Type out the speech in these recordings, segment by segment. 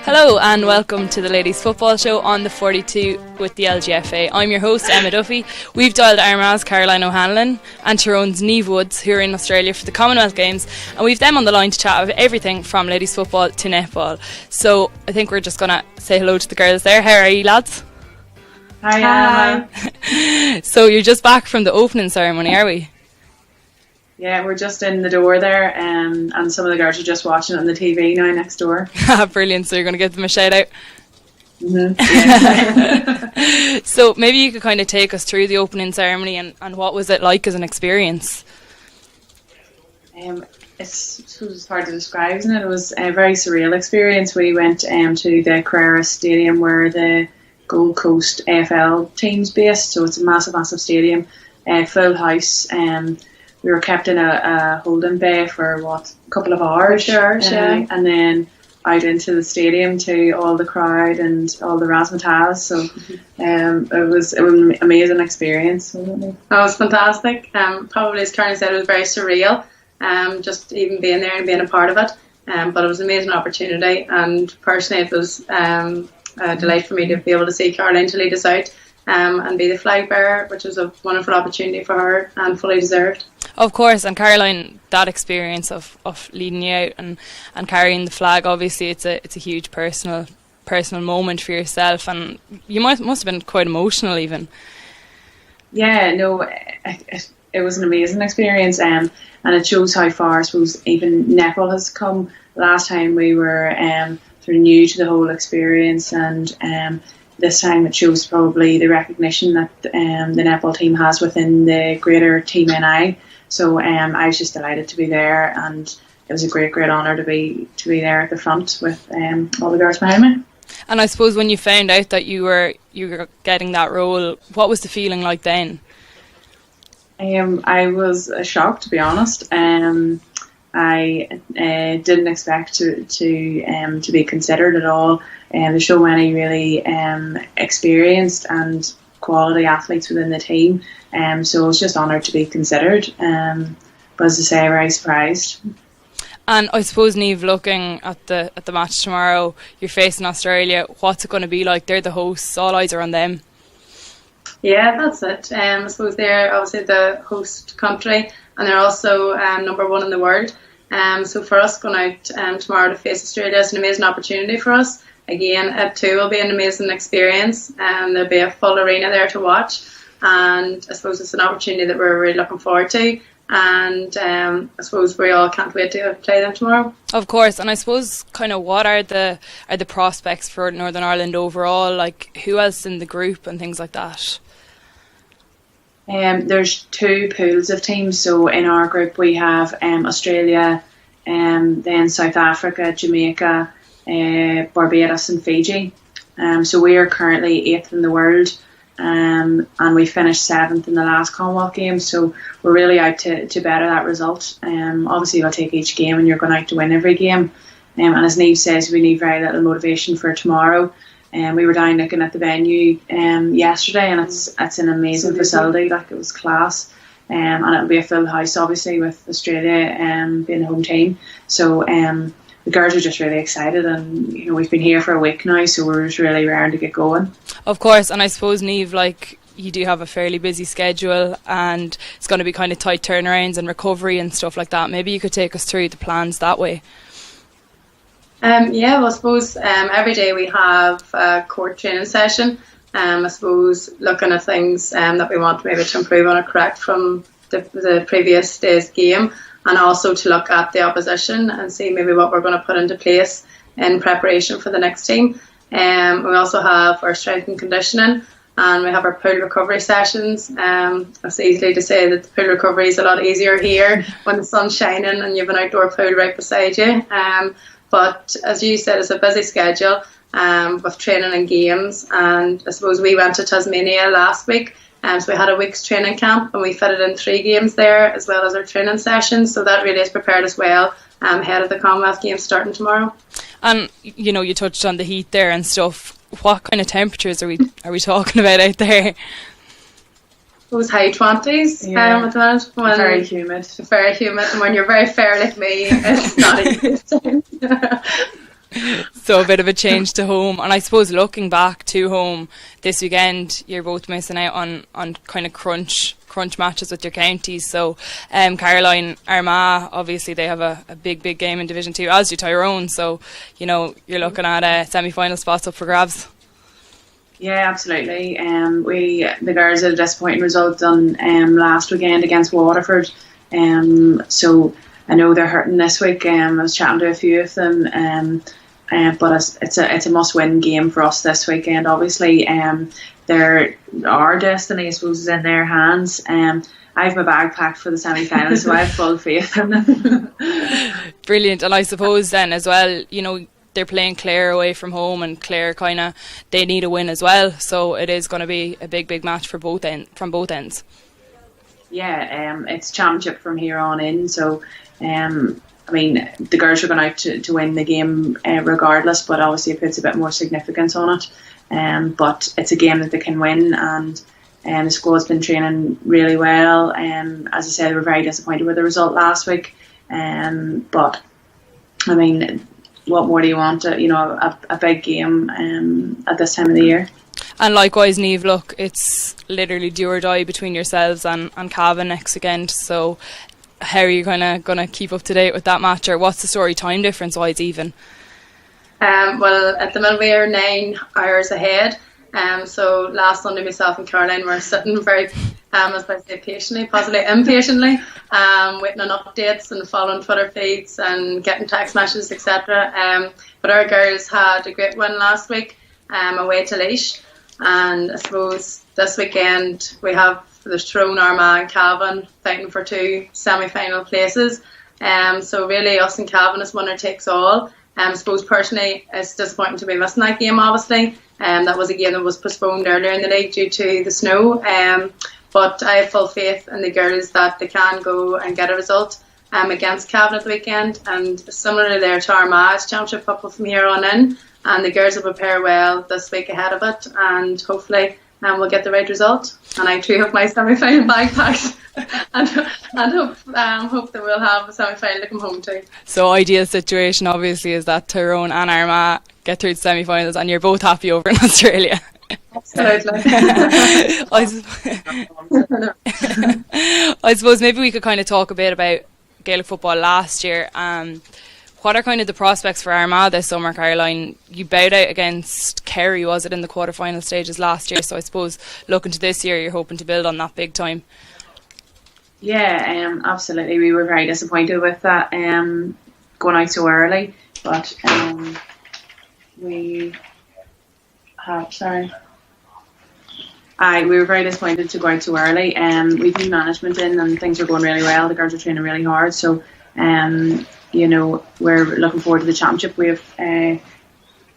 Hello and welcome to the Ladies Football Show on the 42 with the LGFA. I'm your host, Emma Duffy. We've dialed Armagh's Caroline O'Hanlon and Tyrone's Neamh Woods, who are in Australia for the Commonwealth Games, and we've them on the line to chat about everything from ladies football to netball. So I think we're just going to say hello to the girls there. How are you, lads? Hi. So you're just back from the opening ceremony, are we? Yeah, we're just in the door there, and some of the girls are just watching it on the TV now next door. Brilliant, so you're going to give them a shout out. Mm-hmm. Yeah. So maybe you could kind of take us through the opening ceremony and what was it like as an experience? It's hard to describe, isn't it? It was a very surreal experience. We went to the Carrera Stadium where the Gold Coast AFL team's based, so it's a massive, massive stadium, full house. We were kept in a holding bay for a couple of hours, yeah. And then out into the stadium to all the crowd and all the razzmatazz. So it was an amazing experience. It was fantastic. Probably, as Karen said, it was very surreal. Just even being there and being a part of it. But it was an amazing opportunity, and personally, it was a delight for me to be able to see Caroline to lead us out. And be the flag bearer, which was a wonderful opportunity for her and fully deserved. Of course, and Caroline, that experience of leading you out and carrying the flag, obviously it's a huge personal moment for yourself, and you must have been quite emotional even. Yeah, no, it was an amazing experience, and it shows how far, I suppose, even netball has come. Last time we were sort of new to the whole experience, and this time it shows probably the recognition that the netball team has within the greater Team NI. So I was just delighted to be there, and it was a great honour to be there at the front with all the girls behind me. And I suppose when you found out that you were getting that role, what was the feeling like then? I was shocked, to be honest. I didn't expect to be considered at all. There's so many really experienced and quality athletes within the team, so I was just honoured to be considered. But as I say, very surprised. And I suppose, Neamh, looking at the match tomorrow, you're facing Australia. What's it going to be like? They're the hosts. All eyes are on them. Yeah, that's it. I suppose they're obviously the host country, and they're also number one in the world. So for us going out tomorrow to face Australia is an amazing opportunity for us. Again, it too will be an amazing experience, and there'll be a full arena there to watch. And I suppose it's an opportunity that we're really looking forward to. And I suppose we all can't wait to play them tomorrow. Of course, and I suppose kind of what are the prospects for Northern Ireland overall? Like, who else in the group and things like that? There's two pools of teams. So in our group we have Australia, then South Africa, Jamaica, Barbados and Fiji. So we are currently 8th in the world, and we finished 7th in the last Commonwealth Games. So we're really out to better that result. Obviously you'll take each game and you're going out to win every game. And as Neamh says, we need very little motivation for tomorrow. We were down looking at the venue yesterday, and it's an amazing facility. Like, it was class, and it'll be a full house, obviously, with Australia being the home team. So the girls are just really excited, and we've been here for a week now, so we're just really raring to get going. Of course, and I suppose, Neamh, like, you do have a fairly busy schedule, and it's going to be kind of tight turnarounds and recovery and stuff like that. Maybe you could take us through the plans that way. Yeah, well, I suppose every day we have a core training session. I suppose looking at things that we want maybe to improve on or correct from the previous day's game, and also to look at the opposition and see maybe what we're going to put into place in preparation for the next team. We also have our strength and conditioning, and we have our pool recovery sessions. It's easy to say that the pool recovery is a lot easier here when the sun's shining and you have an outdoor pool right beside you. But as you said, it's a busy schedule with training and games. And I suppose we went to Tasmania last week. So we had a week's training camp, and we fitted in 3 games there as well as our training sessions. So that really has prepared us well ahead of the Commonwealth Games starting tomorrow. And you touched on the heat there and stuff. What kind of temperatures are we talking about out there? It was high 20s at the moment. Very humid. Very humid, and when you're very fair like me, it's not a good time. So a bit of a change to home. And I suppose looking back to home this weekend, you're both missing out on kind of crunch matches with your counties. So Caroline, Armagh, obviously they have a big game in Division 2, as do Tyrone. So, you're looking at semi-final spots up for grabs. Yeah, absolutely. The girls had a disappointing result on last weekend against Waterford. So I know they're hurting this week. I was chatting to a few of them. But it's a must-win game for us this weekend. Obviously, our destiny, I suppose, is in their hands. I have my bag packed for the semi-final, so I have full faith in them. Brilliant. And I suppose then as well, they're playing Clare away from home, and Clare they need a win as well. So it is going to be a big match from both ends. Yeah, it's championship from here on in. So. The girls are going out to win the game regardless, but obviously it puts a bit more significance on it. But it's a game that they can win, and the squad's been training really well. As I said, they were very disappointed with the result last week. But what more do you want? A big game at this time of the year. And likewise, Neamh, look, it's literally do or die between yourselves and Cavan next weekend. So how are you gonna keep up to date with that match, or what's the story time difference wise even? Well, at the minute we are 9 hours ahead. So last Sunday myself and Caroline were sitting very, as I say, patiently, possibly impatiently, waiting on updates and following Twitter feeds and getting text messages, etc. But our girls had a great win last week away to Laois, and I suppose this weekend there's Tyrone, Armagh and Cavan fighting for 2 semi-final places. So really us and Cavan is winner takes all. I suppose personally it's disappointing to be missing that game, obviously. That was a game that was postponed earlier in the league due to the snow. But I have full faith in the girls that they can go and get a result against Cavan at the weekend. And similarly there to Armagh, it's championship football from here on in. And the girls will prepare well this week ahead of it. And hopefully we'll get the right result. And I too have my semi-final bag packed and hope that we'll have a semi-final to come home to. So ideal situation obviously is that Tyrone and Armagh get through the semi-finals and you're both happy over in Australia. Absolutely. I suppose maybe we could kind of talk a bit about Gaelic football last year. What are kind of the prospects for Armagh this summer, Caroline? You bowed out against Kerry, was it, in the quarter-final stages last year? So I suppose looking to this year, you're hoping to build on that big time. Yeah, absolutely. We were very disappointed with that going out so early. But we were very disappointed to go out so early. We've new management in and things are going really well. The girls are training really hard. So we're looking forward to the championship. We have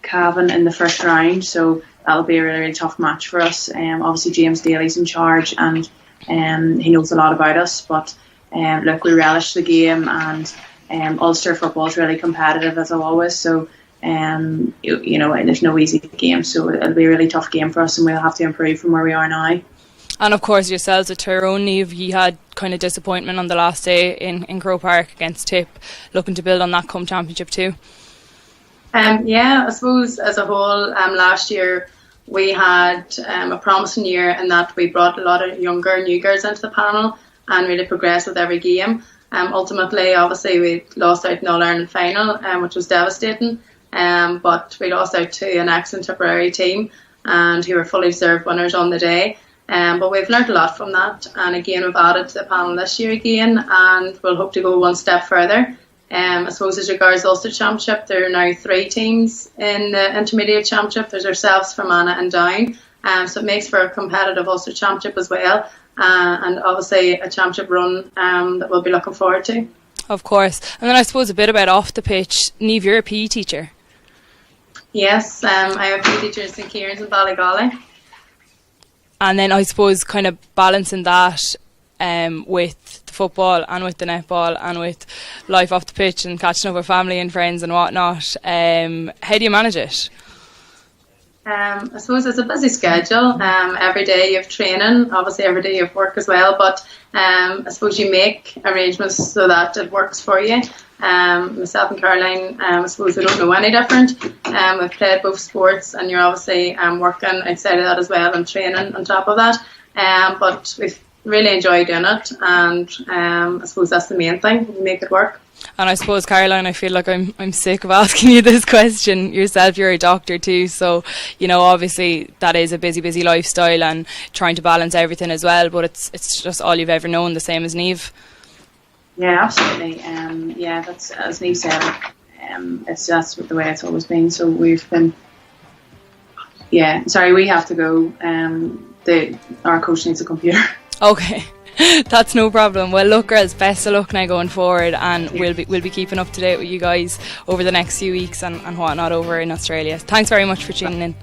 Cavan in the first round, so that'll be a really, really tough match for us. Obviously James Daly's in charge and he knows a lot about us, but look, we relish the game, and Ulster football is really competitive as always, so there's no easy game, so it'll be a really tough game for us and we'll have to improve from where we are now. And of course yourselves at Tyrone, Neamh, you had kind of disappointment on the last day in Crow Park against Tip, looking to build on that come championship too. I suppose as a whole, last year we had a promising year in that we brought a lot of younger new girls into the panel and really progressed with every game. Ultimately, obviously, we lost out in the All-Ireland final, which was devastating, but we lost out to an excellent Tipperary team and who were fully deserved winners on the day. But we've learned a lot from that, and again we've added to the panel this year again, and we'll hope to go one step further. I suppose as regards the Ulster Championship, there are now 3 teams in the Intermediate Championship. There's ourselves, Fermanagh and Down, so it makes for a competitive Ulster Championship as well, and obviously a championship run that we'll be looking forward to. Of course. And then I suppose a bit about off the pitch. Neamh, you're a PE teacher. Yes, I have PE teachers in St Kieran's and Ballygolly. And then I suppose kind of balancing that with the football and with the netball and with life off the pitch and catching up with family and friends and whatnot. How do you manage it? I suppose it's a busy schedule. Every day you have training, obviously every day you have work as well, but I suppose you make arrangements so that it works for you. Myself and Caroline, I suppose we don't know any different. We've played both sports, and you're obviously working outside of that as well and training on top of that. But we've really enjoyed doing it, and I suppose that's the main thing. We make it work. And I suppose, Caroline, I feel like I'm sick of asking you this question. Yourself, you're a doctor too, so obviously that is a busy lifestyle and trying to balance everything as well. But it's just all you've ever known, the same as Neamh. Yeah, absolutely. That's as Neamh said. That's the way it's always been. So we've been. Yeah, sorry, we have to go. Our coach needs a computer. Okay. That's no problem. Well, look, girls, best of luck now going forward, and we'll be keeping up to date with you guys over the next few weeks and whatnot over in Australia. Thanks very much for tuning in.